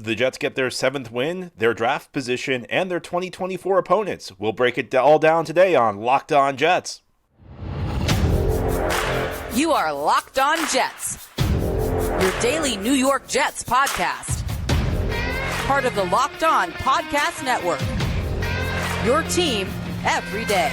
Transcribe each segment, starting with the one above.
The Jets get their 7th win, their draft position, and their 2024 opponents. We'll break it all down today on Locked On Jets. You are Locked On Jets, your daily New York Jets podcast. Part of the Locked On Podcast Network, your team every day.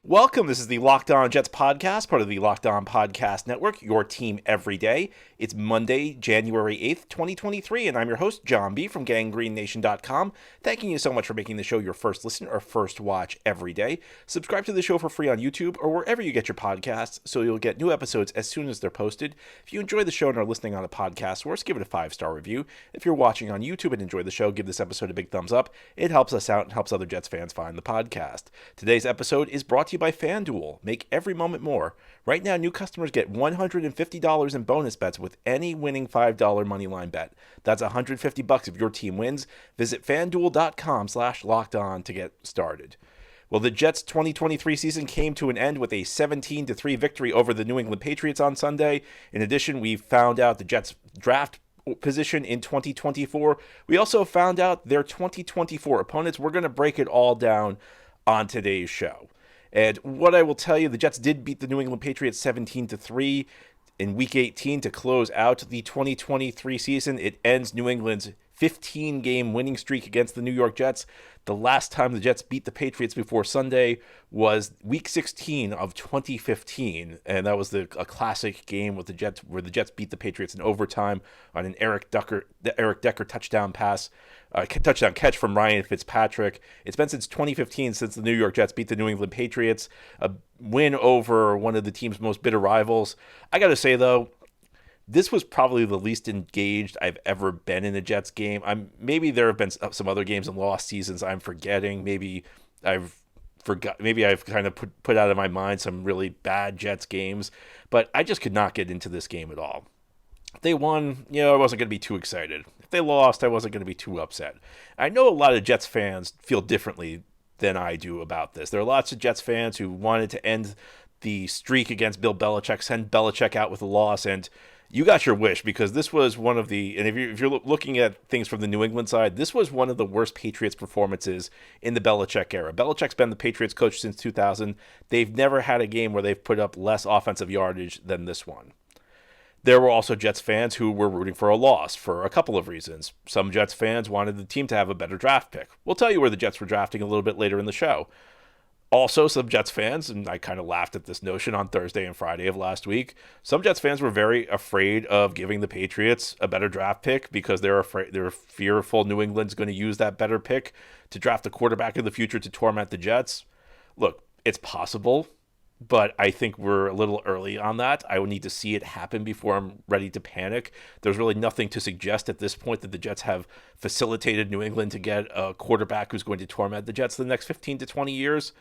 Welcome. This is the Locked On Jets podcast, part of the Locked On Podcast Network, your team every day. It's Monday, January 8th, 2023, and I'm your host, John B. from GanggreenNation.com. Thanking you so much for making the show your first listen or first watch every day. Subscribe to the show for free on YouTube or wherever you get your podcasts so you'll get new episodes as soon as they're posted. If you enjoy the show and are listening on a podcast source, give it a 5-star review. If you're watching on YouTube and enjoy the show, give this episode a big thumbs up. It helps us out and helps other Jets fans find the podcast. Today's episode is brought to you by FanDuel. Make every moment more. Right now, new customers get $150 in bonus bets with any winning $5 moneyline bet. That's $150 if your team wins. Visit FanDuel.com/lockedon to get started. Well, the Jets' 2023 season came to an end with a 17-3 victory over the New England Patriots on Sunday. In addition, we found out the Jets' draft position in 2024. We also found out their 2024 opponents. We're going to break it all down on today's show. And what I will tell you, the Jets did beat the New England Patriots 17-3 in Week 18 to close out the 2023 season. It ends New England's 15-game winning streak against the New York Jets. The last time the Jets beat the Patriots before Sunday was Week 16 of 2015, and that was a classic game with the Jets, where the Jets beat the Patriots in overtime on an Eric Decker touchdown catch from Ryan Fitzpatrick. It's been since 2015 since the New York Jets beat the New England Patriots, a win over one of the team's most bitter rivals. I got to say, though, this was probably the least engaged I've ever been in a Jets game. Maybe there have been some other games in lost seasons I'm forgetting. Maybe I've kind of put out of my mind some really bad Jets games, but I just could not get into this game at all. If they won, I wasn't going to be too excited. If they lost, I wasn't going to be too upset. I know a lot of Jets fans feel differently than I do about this. There are lots of Jets fans who wanted to end the streak against Bill Belichick, send Belichick out with a loss, and you got your wish, because this was one of the, and if you're looking at things from the New England side, this was one of the worst Patriots performances in the Belichick era. Belichick's been the Patriots coach since 2000. They've never had a game where they've put up less offensive yardage than this one. There were also Jets fans who were rooting for a loss for a couple of reasons. Some Jets fans wanted the team to have a better draft pick. We'll tell you where the Jets were drafting a little bit later in the show. Also, some Jets fans, and I kind of laughed at this notion on Thursday and Friday of last week, some Jets fans were very afraid of giving the Patriots a better draft pick because they're fearful New England's going to use that better pick to draft a quarterback in the future to torment the Jets. Look, it's possible, but I think we're a little early on that. I would need to see it happen before I'm ready to panic. There's really nothing to suggest at this point that the Jets have facilitated New England to get a quarterback who's going to torment the Jets the next 15 to 20 years.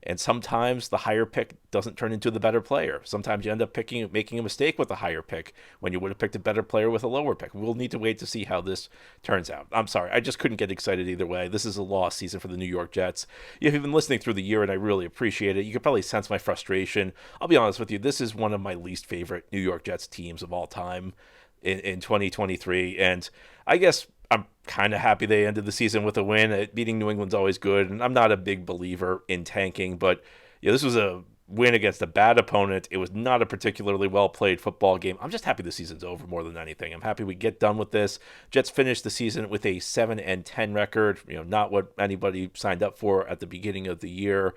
And sometimes the higher pick doesn't turn into the better player. Sometimes you end up making a mistake with the higher pick when you would have picked a better player with a lower pick. We'll need to wait to see how this turns out. I'm sorry, I just couldn't get excited either way. This is a lost season for the New York Jets. You've been listening through the year, and I really appreciate it. You can probably sense my frustration. I'll be honest with you, this is one of my least favorite New York Jets teams of all time in 2023. And I guess I'm kind of happy they ended the season with a win. Beating New England's always good, and I'm not a big believer in tanking, but this was a win against a bad opponent. It was not a particularly well-played football game. I'm just happy the season's over more than anything. I'm happy we get done with this. Jets finished the season with a 7-10 record, not what anybody signed up for at the beginning of the year,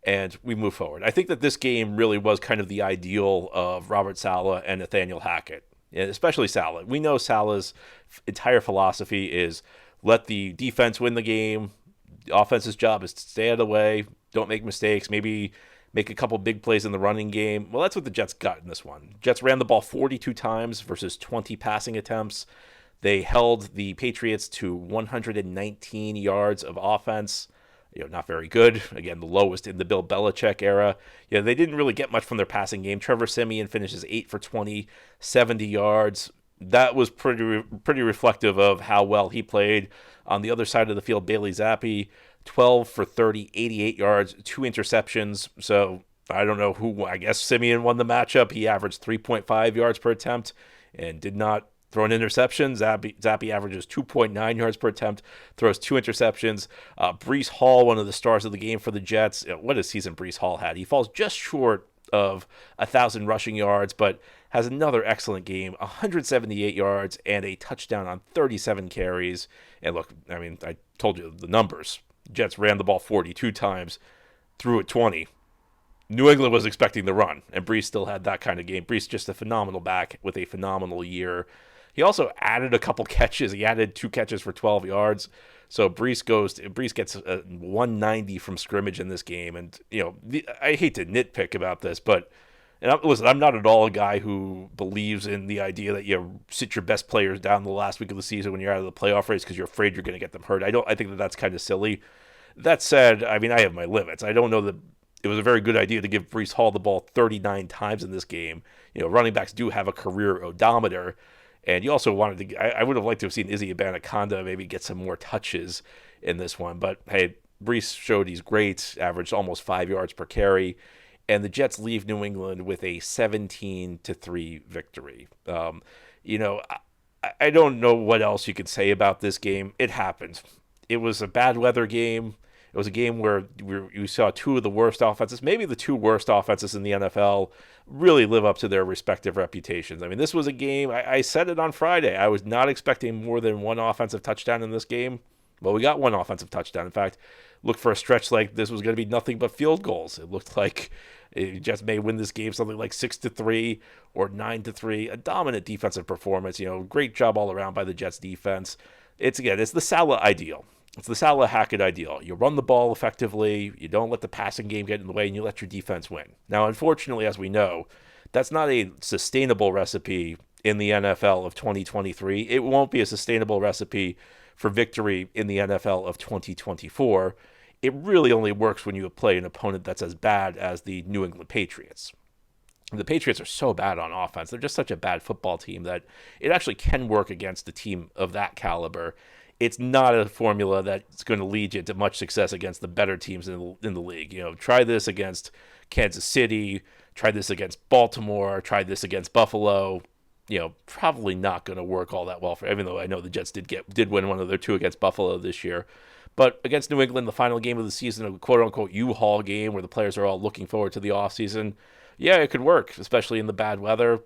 and we move forward. I think that this game really was kind of the ideal of Robert Saleh and Nathaniel Hackett. Especially Saleh. We know Saleh's entire philosophy is let the defense win the game. The offense's job is to stay out of the way, don't make mistakes, maybe make a couple big plays in the running game. Well, that's what the Jets got in this one. Jets ran the ball 42 times versus 20 passing attempts. They held the Patriots to 119 yards of offense. Not very good. Again, the lowest in the Bill Belichick era. They didn't really get much from their passing game. Trevor Siemian finishes 8 for 20, 70 yards. that was pretty reflective of how well he played. On the other side of the field, Bailey Zappi, 12 for 30, 88 yards, 2 interceptions. So I don't know who, I guess Simeon won the matchup. He averaged 3.5 yards per attempt and did not throw an interception. Zappi averages 2.9 yards per attempt, throws 2 interceptions. Breece Hall, one of the stars of the game for the Jets. What a season Breece Hall had. He falls just short of 1,000 rushing yards, but has another excellent game, 178 yards and a touchdown on 37 carries. And look, I mean, I told you the numbers. Jets ran the ball 42 times, threw it 20. New England was expecting the run, and Breece still had that kind of game. Breece just a phenomenal back with a phenomenal year. He also added a couple catches. He added 2 catches for 12 yards. So Breece gets a 190 from scrimmage in this game. And, I hate to nitpick about this, but listen, I'm not at all a guy who believes in the idea that you sit your best players down the last week of the season when you're out of the playoff race because you're afraid you're going to get them hurt. I think that that's kind of silly. That said, I mean, I have my limits. I don't know that it was a very good idea to give Breece Hall the ball 39 times in this game. Running backs do have a career odometer. And you also wanted to, I would have liked to have seen Izzy Abanikanda maybe get some more touches in this one. But hey, Breece showed he's great, averaged almost 5 yards per carry. And the Jets leave New England with a 17-3 victory. I don't know what else you could say about this game. It happened. It was a bad weather game. It was a game where you saw 2 of the worst offenses, maybe the 2 worst offenses in the NFL, really live up to their respective reputations. I mean, this was a game, I said it on Friday, I was not expecting more than 1 offensive touchdown in this game. Well, we got 1 offensive touchdown. In fact, looked for a stretch like this was going to be nothing but field goals. It looked like Jets may win this game something like 6-3 or 9-3. A dominant defensive performance. Great job all around by the Jets defense. It's the Saleh ideal. It's the Saleh Hackett ideal. You run the ball effectively, you don't let the passing game get in the way, and you let your defense win. Now, unfortunately, as we know, that's not a sustainable recipe in the NFL of 2023. It won't be a sustainable recipe for victory in the NFL of 2024. It really only works when you play an opponent that's as bad as the New England Patriots. The Patriots are so bad on offense. They're just such a bad football team that it actually can work against a team of that caliber. It's not a formula that's going to lead you to much success against the better teams in the league. Try this against Kansas City, try this against Baltimore, try this against Buffalo. Probably not going to work all that well for. Even though I know the Jets did win one of their 2 against Buffalo this year, but against New England, the final game of the season, a quote unquote U-Haul game where the players are all looking forward to the offseason. Yeah, it could work, especially in the bad weather.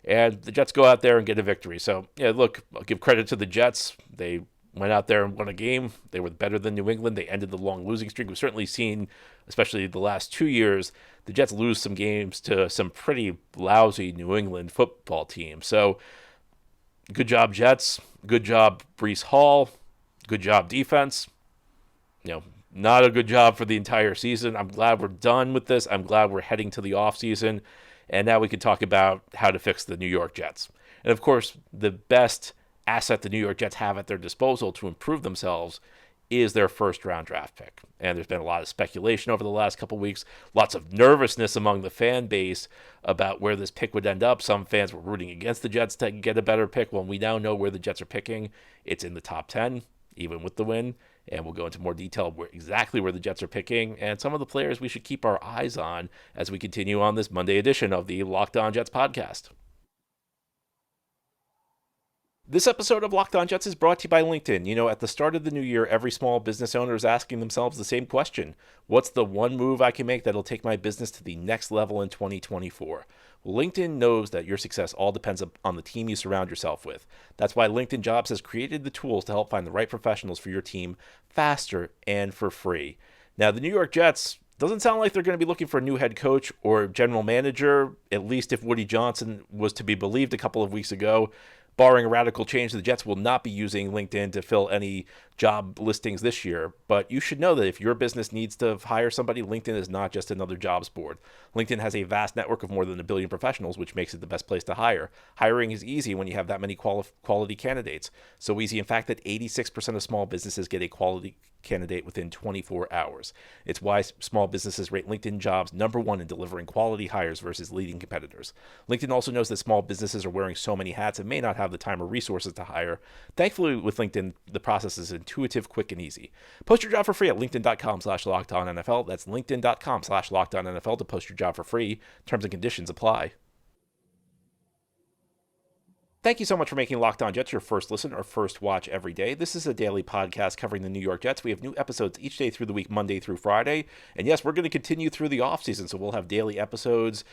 And the Jets go out there and get a victory. So yeah, look, I'll give credit to the Jets. They went out there and won a game. They were better than New England. They ended the long losing streak. We've certainly seen, especially the last 2 years, the Jets lose some games to some pretty lousy New England football teams. So good job, Jets. Good job, Breece Hall. Good job, defense. Not a good job for the entire season. I'm glad we're done with this. I'm glad we're heading to the offseason. And now we can talk about how to fix the New York Jets. And of course, the best asset the New York Jets have at their disposal to improve themselves is their first-round draft pick. And there's been a lot of speculation over the last couple of weeks, lots of nervousness among the fan base about where this pick would end up. Some fans were rooting against the Jets to get a better pick. Well, we now know where the Jets are picking. It's in the top 10, even with the win. And we'll go into more detail exactly where the Jets are picking and some of the players we should keep our eyes on as we continue on this Monday edition of the Locked On Jets podcast. This episode of Locked On Jets is brought to you by LinkedIn. At the start of the new year, every small business owner is asking themselves the same question. What's the one move I can make that'll take my business to the next level in 2024? Well, LinkedIn knows that your success all depends on the team you surround yourself with. That's why LinkedIn Jobs has created the tools to help find the right professionals for your team faster and for free. Now, the New York Jets doesn't sound like they're going to be looking for a new head coach or general manager, at least if Woody Johnson was to be believed a couple of weeks ago. Barring a radical change, the Jets will not be using LinkedIn to fill any job listings this year, but you should know that if your business needs to hire somebody, LinkedIn is not just another jobs board. LinkedIn has a vast network of more than 1 billion professionals, which makes it the best place to hire. Hiring is easy when you have that many quality candidates. So easy, in fact, that 86% of small businesses get a quality candidate within 24 hours. It's why small businesses rate LinkedIn Jobs number one in delivering quality hires versus leading competitors. LinkedIn also knows that small businesses are wearing so many hats and may not have the time or resources to hire. Thankfully, with LinkedIn, the process is intuitive, quick, and easy. Post your job for free at linkedin.com/lockedonnfl. That's linkedin.com/lockedonnfl to post your job for free. Terms and conditions apply. Thank you so much for making Locked On Jets your first listen or first watch every day. This is a daily podcast covering the New York Jets. We have new episodes each day through the week, Monday through Friday. And yes, we're going to continue through the offseason, so we'll have daily episodes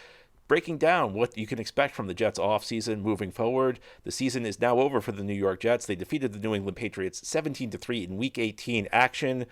breaking down what you can expect from the Jets offseason moving forward. The season is now over for the New York Jets. They defeated the New England Patriots 17-3 in Week 18 action.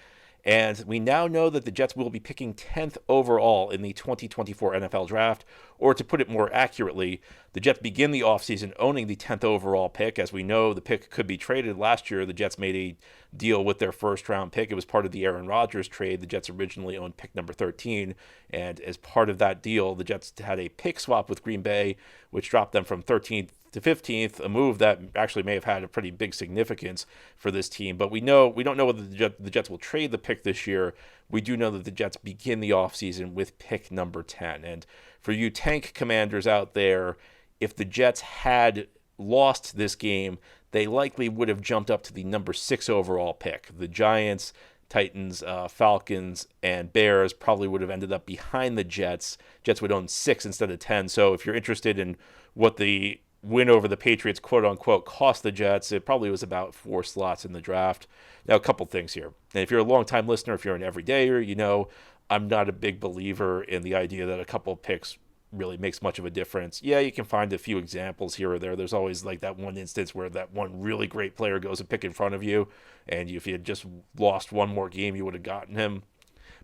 And we now know that the Jets will be picking 10th overall in the 2024 NFL Draft. Or to put it more accurately, the Jets begin the offseason owning the 10th overall pick. As we know, the pick could be traded. Last year, the Jets made a deal with their first-round pick. It was part of the Aaron Rodgers trade. The Jets originally owned pick number 13. And as part of that deal, the Jets had a pick swap with Green Bay, which dropped them from 13th to 15th, a move that actually may have had a pretty big significance for this team. But we don't know whether the Jets will trade the pick this year. We do know that the Jets begin the offseason with pick number 10. And for you tank commanders out there, if the Jets had lost this game, they likely would have jumped up to the number 6 overall pick. The Giants, Titans, Falcons, and Bears probably would have ended up behind the Jets. Jets would own 6 instead of 10. So if you're interested in what the win over the Patriots, quote-unquote, cost the Jets, it probably was about 4 slots in the draft. Now, a couple things here. And if you're a long-time listener, if you're an everydayer, you know I'm not a big believer in the idea that a couple picks really makes much of a difference. Yeah, you can find a few examples here or there. There's always like that one instance where that one really great player goes and pick in front of you, and if you had just lost one more game, you would have gotten him.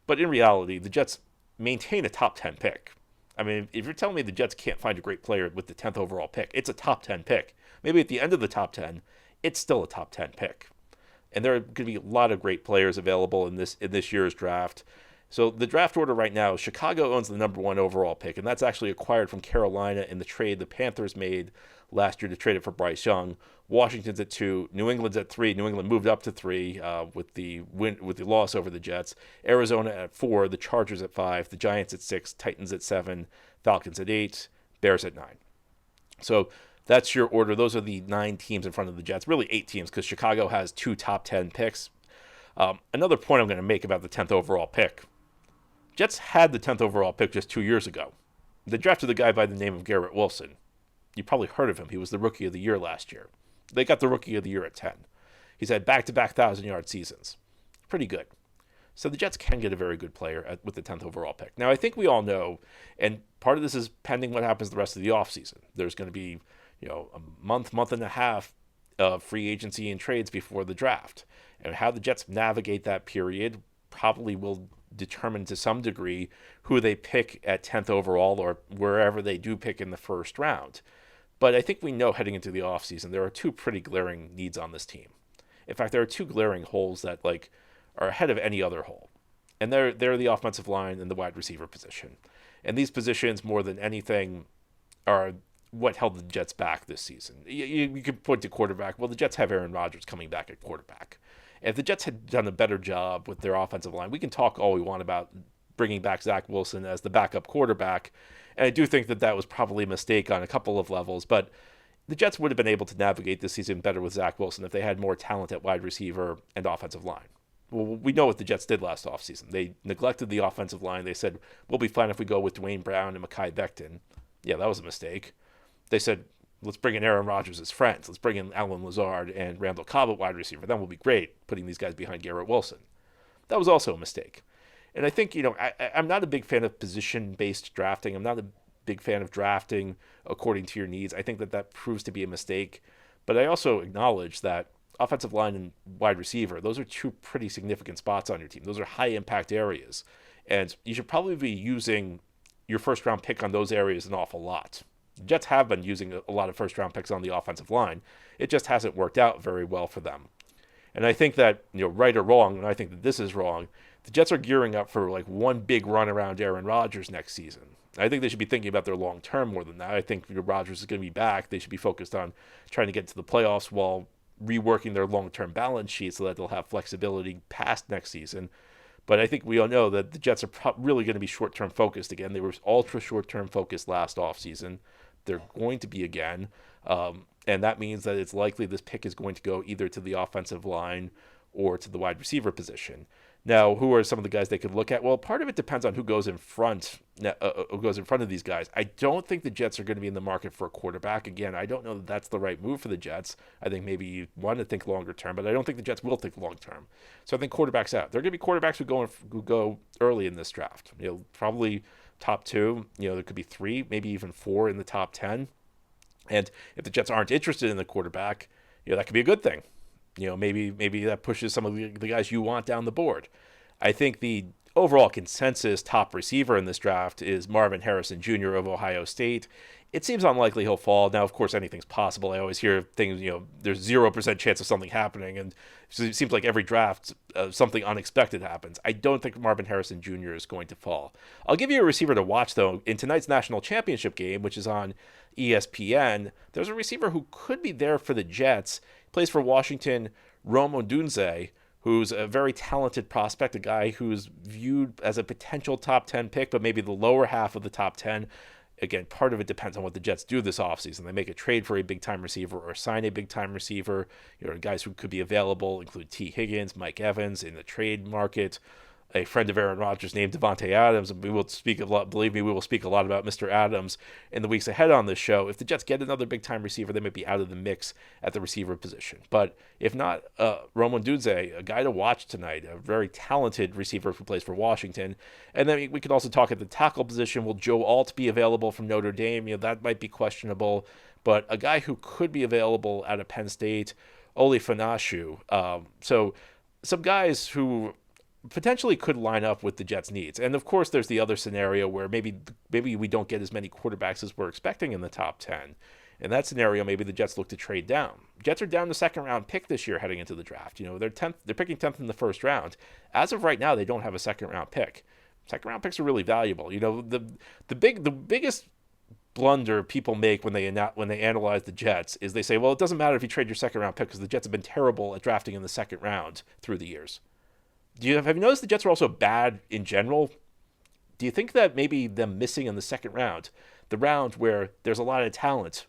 But in reality, the Jets maintain a top 10 pick. I mean, if you're telling me the Jets can't find a great player with the 10th overall pick, it's a top 10 pick. Maybe at the end of the top 10, it's still a top 10 pick. And there are going to be a lot of great players available in this year's draft. So the draft order right now, Chicago owns the number 1 overall pick, and that's actually acquired from Carolina in the trade the Panthers made last year to trade it for Bryce Young. Washington's at 2, New England's at 3. New England moved up to 3 with the loss over the Jets. Arizona at 4, the Chargers at 5, the Giants at 6, Titans at 7, Falcons at 8, Bears at 9. So that's your order. Those are the 9 teams in front of the Jets. Really 8 teams because Chicago has 2 top 10 picks. Another point I'm going to make about the 10th overall pick. Jets had the 10th overall pick just 2 years ago. They drafted a guy by the name of Garrett Wilson. You probably heard of him. He was the Rookie of the Year last year. They got the Rookie of the Year at 10. He's had back-to-back 1,000-yard seasons. Pretty good. So the Jets can get a very good player with the 10th overall pick. Now, I think we all know, and part of this is pending what happens the rest of the offseason. There's going to be, a month and a half of free agency and trades before the draft. And how the Jets navigate that period probably will determine to some degree who they pick at 10th overall or wherever they do pick in the first round. But I think we know heading into the offseason, there are 2 pretty glaring needs on this team. In fact, there are 2 glaring holes that are ahead of any other hole. And they're the offensive line and the wide receiver position. And these positions, more than anything, are what held the Jets back this season. You can point to quarterback. Well, the Jets have Aaron Rodgers coming back at quarterback. If the Jets had done a better job with their offensive line, we can talk all we want about bringing back Zach Wilson as the backup quarterback. And I do think that was probably a mistake on a couple of levels. But the Jets would have been able to navigate this season better with Zach Wilson if they had more talent at wide receiver and offensive line. Well, we know what the Jets did last offseason. They neglected the offensive line. They said, we'll be fine if we go with Dwayne Brown and Mekhi Becton. Yeah, that was a mistake. They said, let's bring in Aaron Rodgers as friends. Let's bring in Alan Lazard and Randall Cobb at wide receiver. Then we'll be great putting these guys behind Garrett Wilson. That was also a mistake. And I think, I'm not a big fan of position-based drafting. I'm not a big fan of drafting according to your needs. I think that proves to be a mistake. But I also acknowledge that offensive line and wide receiver, those are 2 pretty significant spots on your team. Those are high-impact areas. And you should probably be using your first-round pick on those areas an awful lot. The Jets have been using a lot of first-round picks on the offensive line. It just hasn't worked out very well for them. And I think that, right or wrong, and I think that this is wrong, the Jets are gearing up for like one big run around Aaron Rodgers next season. I think they should be thinking about their long term more than that. I think Rodgers is going to be back. They should be focused on trying to get to the playoffs while reworking their long term balance sheet so that they'll have flexibility past next season. But I think we all know that the Jets are really going to be short term focused again. They were ultra short term focused last offseason. They're going to be again. And that means that it's likely this pick is going to go either to the offensive line or to the wide receiver position. Now, who are some of the guys they could look at? Well, part of it depends on who goes in front of these guys. I don't think the Jets are going to be in the market for a quarterback. Again, I don't know that that's the right move for the Jets. I think maybe you want to think longer term, but I don't think the Jets will think long term. So I think quarterbacks out. There are going to be quarterbacks who go early in this draft. Probably top 2. There could be 3, maybe even 4 in the top 10. And if the Jets aren't interested in the quarterback, that could be a good thing. Maybe that pushes some of the guys you want down the board. I think the overall consensus top receiver in this draft is Marvin Harrison Jr. of Ohio State. It seems unlikely he'll fall. Now, of course, anything's possible. I always hear things, there's 0% chance of something happening. And it seems like every draft, something unexpected happens. I don't think Marvin Harrison Jr. is going to fall. I'll give you a receiver to watch, though. In tonight's national championship game, which is on ESPN, there's a receiver who could be there for the Jets. He plays for Washington, Rome Odunze, who's a very talented prospect, a guy who's viewed as a potential top 10 pick, but maybe the lower half of the top 10. Again, part of it depends on what the Jets do this offseason. They make a trade for a big-time receiver or sign a big-time receiver. Guys who could be available include T. Higgins, Mike Evans in the trade market, a friend of Aaron Rodgers named Devontae Adams, and we will speak a lot. Believe me, we will speak a lot about Mr. Adams in the weeks ahead on this show. If the Jets get another big-time receiver, they might be out of the mix at the receiver position. But if not, Rome Odunze, a guy to watch tonight, a very talented receiver who plays for Washington. And then we could also talk at the tackle position. Will Joe Alt be available from Notre Dame? That might be questionable. But a guy who could be available out of Penn State, Oli Fanashu. So some guys who potentially could line up with the Jets' needs. And of course, there's the other scenario where maybe we don't get as many quarterbacks as we're expecting in the top 10. In that scenario, maybe the Jets look to trade down. Jets are down the second round pick this year heading into the draft. They're picking 10th in the first round. As of right now, they don't have a second round pick. Second round picks are really valuable. The biggest blunder people make when they analyze the Jets is they say, well, it doesn't matter if you trade your second round pick because the Jets have been terrible at drafting in the second round through the years. Have you noticed the Jets are also bad in general? Do you think that maybe them missing in the second round, the round where there's a lot of talent,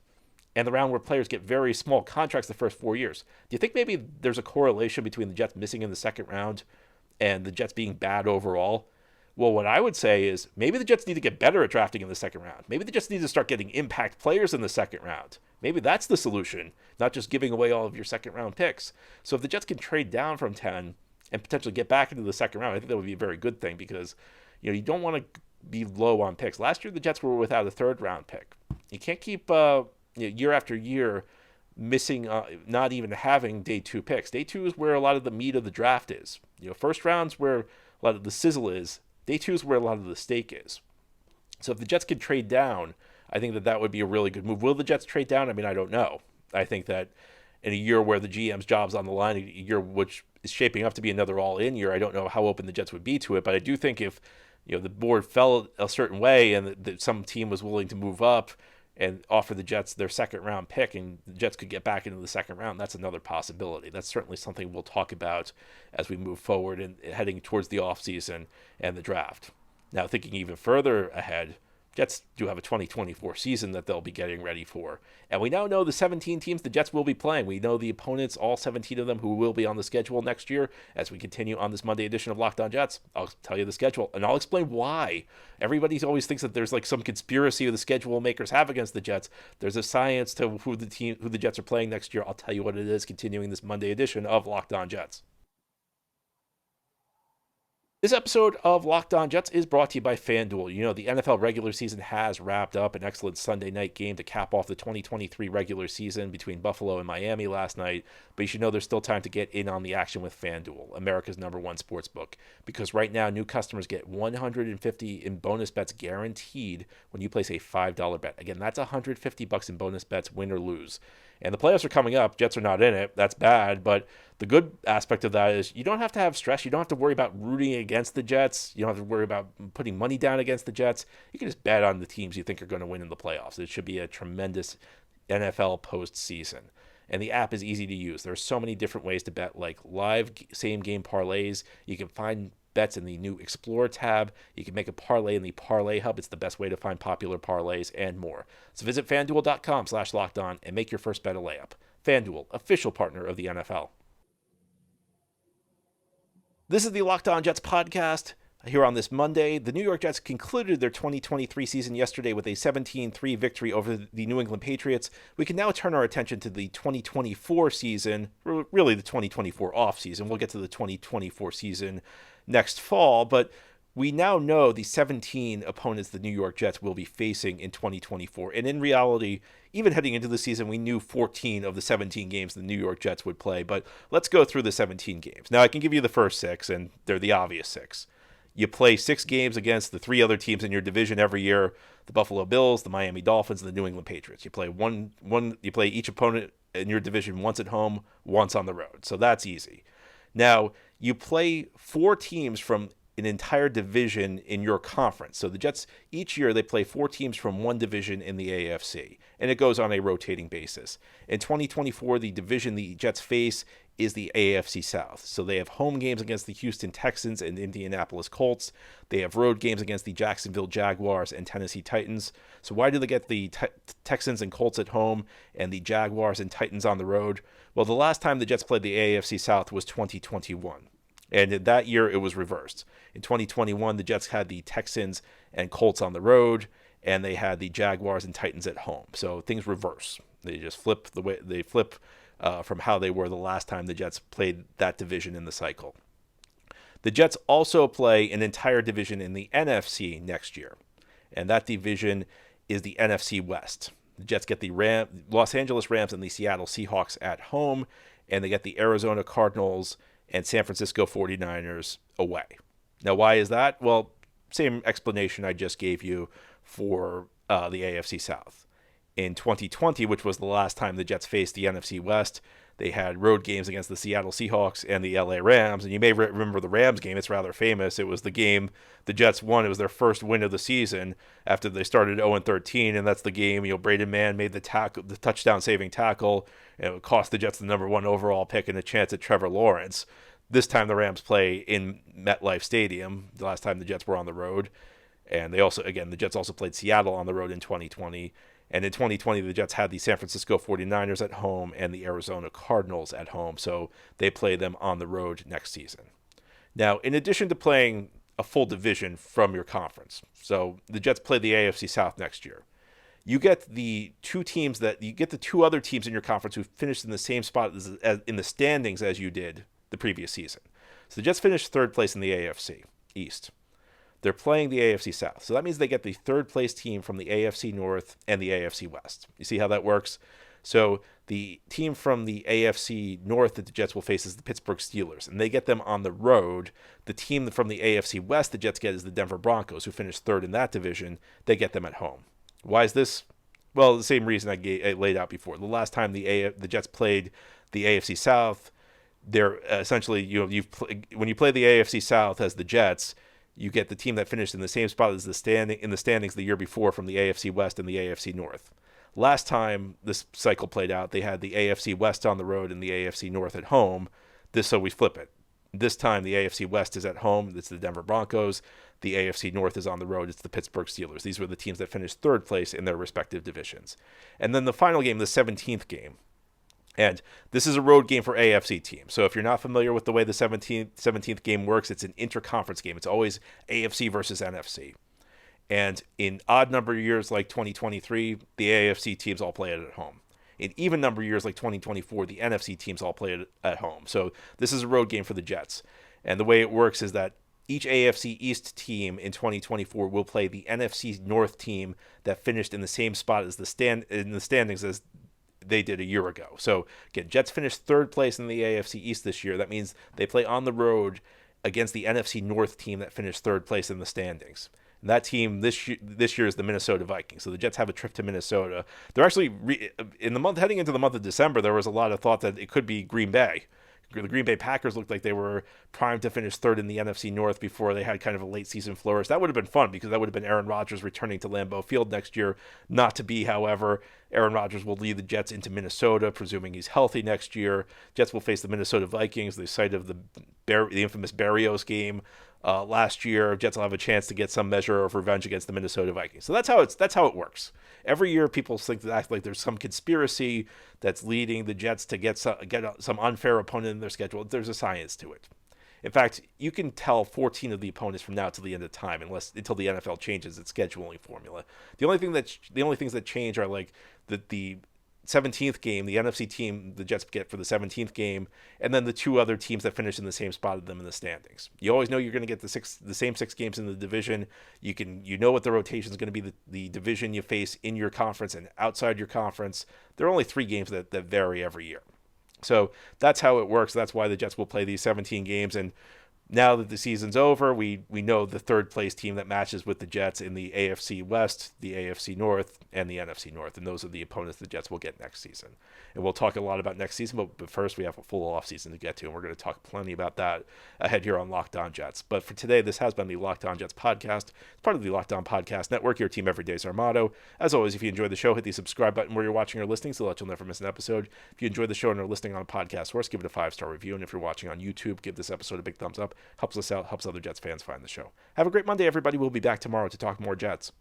and the round where players get very small contracts the first 4 years, do you think maybe there's a correlation between the Jets missing in the second round and the Jets being bad overall? Well, what I would say is maybe the Jets need to get better at drafting in the second round. Maybe the Jets need to start getting impact players in the second round. Maybe that's the solution, not just giving away all of your second round picks. So if the Jets can trade down from 10 and potentially get back into the second round, I think that would be a very good thing because, you don't want to be low on picks. Last year, the Jets were without a third round pick. You can't keep year after year missing, not even having day 2 picks. Day 2 is where a lot of the meat of the draft is. First round's where a lot of the sizzle is. Day 2 is where a lot of the steak is. So if the Jets could trade down, I think that would be a really good move. Will the Jets trade down? I mean, I don't know. I think that in a year where the GM's job's on the line, a year which is shaping up to be another all-in year, I don't know how open the Jets would be to it. But I do think if the board fell a certain way and that some team was willing to move up and offer the Jets their second-round pick and the Jets could get back into the second round, that's another possibility. That's certainly something we'll talk about as we move forward and heading towards the offseason and the draft. Now, thinking even further ahead, Jets do have a 2024 season that they'll be getting ready for. And we now know the 17 teams the Jets will be playing. We know the opponents, all 17 of them, who will be on the schedule next year. As we continue on this Monday edition of Locked On Jets, I'll tell you the schedule, and I'll explain why. Everybody always thinks that there's like some conspiracy the schedule makers have against the Jets. There's a science to who the Jets are playing next year. I'll tell you what it is, continuing this Monday edition of Locked On Jets. This episode of Locked On Jets is brought to you by FanDuel. The NFL regular season has wrapped up. An excellent Sunday night game to cap off the 2023 regular season between Buffalo and Miami last night. But you should know there's still time to get in on the action with FanDuel, America's number one sportsbook. Because right now, new customers get $150 in bonus bets guaranteed when you place a $5 bet. Again, that's $150 in bonus bets, win or lose. And the playoffs are coming up. Jets are not in it. That's bad. But The good aspect of that is you don't have to have stress. You don't have to worry about rooting against the Jets. You don't have to worry about putting money down against the Jets. You can just bet on the teams you think are going to win in the playoffs. It should be a tremendous NFL postseason. And the app is easy to use. There are so many different ways to bet, like live same-game parlays. You can find bets in the new Explore tab. You can make a parlay in the Parlay Hub. It's the best way to find popular parlays and more. So visit FanDuel.com/lockedon and make your first bet a layup. FanDuel, official partner of the NFL. This is the Locked On Jets podcast. Here on this Monday, the New York Jets concluded their 2023 season yesterday with a 17-3 victory over the New England Patriots. We can now turn our attention to the 2024 season, really the 2024 offseason. We'll get to the 2024 season next fall, but we now know the 17 opponents the New York Jets will be facing in 2024. And in reality, even heading into the season, we knew 14 of the 17 games the New York Jets would play. But let's go through the 17 games. Now, I can give you the first 6, and they're the obvious 6. You play 6 games against the 3 other teams in your division every year: the Buffalo Bills, the Miami Dolphins, and the New England Patriots. You play you play each opponent in your division once at home, once on the road. So that's easy. Now, you play 4 teams from an entire division in your conference. So the Jets, each year, they play 4 teams from one division in the AFC, and it goes on a rotating basis. In 2024, the division the Jets face is the AFC South. So they have home games against the Houston Texans and Indianapolis Colts. They have road games against the Jacksonville Jaguars and Tennessee Titans. So why do they get the Texans and Colts at home and the Jaguars and Titans on the road? Well, the last time the Jets played the AFC South was 2021. And in that year, it was reversed. In 2021, the Jets had the Texans and Colts on the road, and they had the Jaguars and Titans at home. So things reverse. They just flip from how they were the last time the Jets played that division in the cycle. The Jets also play an entire division in the NFC next year, and that division is the NFC West. The Jets get the Los Angeles Rams and the Seattle Seahawks at home, and they get the Arizona Cardinals and San Francisco 49ers away. Now, why is that? Well, same explanation I just gave you for the AFC South. In 2020, which was the last time the Jets faced the NFC West, they had road games against the Seattle Seahawks and the LA Rams. And you may remember the Rams game. It's rather famous. It was the game the Jets won. It was their first win of the season after they started 0-13. And that's the game, Braden Mann made the touchdown-saving tackle, and it cost the Jets the number 1 overall pick and a chance at Trevor Lawrence. This time the Rams play in MetLife Stadium, the last time the Jets were on the road. And the Jets also played Seattle on the road in 2020. And in 2020, the Jets had the San Francisco 49ers at home and the Arizona Cardinals at home. So they play them on the road next season. Now, in addition to playing a full division from your conference, so the Jets play the AFC South next year, you get the 2 other teams in your conference who finished in the same spot as in the standings as you did the previous season. So the Jets finished 3rd place in the AFC East. They're playing the AFC South. So that means they get the 3rd place team from the AFC North and the AFC West. You see how that works? So the team from the AFC North that the Jets will face is the Pittsburgh Steelers, and they get them on the road. The team from the AFC West the Jets get is the Denver Broncos, who finished 3rd in that division. They get them at home. Why is this? Well, the same reason I laid out before. The last time the Jets played the AFC South, they're essentially, when you play the AFC South as the Jets, you get the team that finished in the same spot as in the standings the year before from the AFC West and the AFC North. Last time this cycle played out, they had the AFC West on the road and the AFC North at home. So we flip it. This time the AFC West is at home. It's the Denver Broncos. The AFC North is on the road. It's the Pittsburgh Steelers. These were the teams that finished 3rd place in their respective divisions. And then the final game, the 17th game. And this is a road game for AFC teams. So if you're not familiar with the way the 17th game works, it's an interconference game. It's always AFC versus NFC. And in odd number years like 2023, the AFC teams all play it at home. In even number years like 2024, the NFC teams all play it at home. So this is a road game for the Jets. And the way it works is that each AFC East team in 2024 will play the NFC North team that finished in the same spot as in the standings as they did a year ago. So again, Jets finished 3rd place in the AFC East this year. That means they play on the road against the NFC North team that finished 3rd place in the standings. And that team this year is the Minnesota Vikings. So the Jets have a trip to Minnesota. They're actually heading into the month of December. There was a lot of thought that it could be Green Bay. The Green Bay Packers looked like they were primed to finish third in the NFC North before they had kind of a late season flourish. That would have been fun because that would have been Aaron Rodgers returning to Lambeau Field next year. Not to be, however. Aaron Rodgers will lead the Jets into Minnesota, presuming he's healthy next year. Jets will face the Minnesota Vikings, the site of the infamous Barrios game last year. Jets will have a chance to get some measure of revenge against the Minnesota Vikings. So that's how it works. Every year, people think that act like there's some conspiracy that's leading the Jets to get some unfair opponent in their schedule. There's a science to it. In fact, you can tell 14 of the opponents from now to the end of time, until the NFL changes its scheduling formula. The only things that change are like the 17th game, the NFC team the Jets get for the 17th game, and then the two other teams that finish in the same spot as them in the standings. You always know you're going to get the same 6 games in the division. You know what the rotation is going to be, the division you face in your conference and outside your conference. There are only 3 games that vary every year. So that's how it works. That's why the Jets will play these 17 games. And now that the season's over, we know the third place team that matches with the Jets in the AFC West, the AFC North, and the NFC North. And those are the opponents the Jets will get next season. And we'll talk a lot about next season, but first we have a full offseason to get to, and we're going to talk plenty about that ahead here on Locked On Jets. But for today, this has been the Locked On Jets podcast. It's part of the Locked On Podcast Network. Your team every day is our motto. As always, if you enjoy the show, hit the subscribe button where you're watching or listening so that you'll never miss an episode. If you enjoy the show and are listening on a podcast source, give it a 5-star review. And if you're watching on YouTube, give this episode a big thumbs up. Helps us out, helps other Jets fans find the show. Have a great Monday, everybody. We'll be back tomorrow to talk more Jets.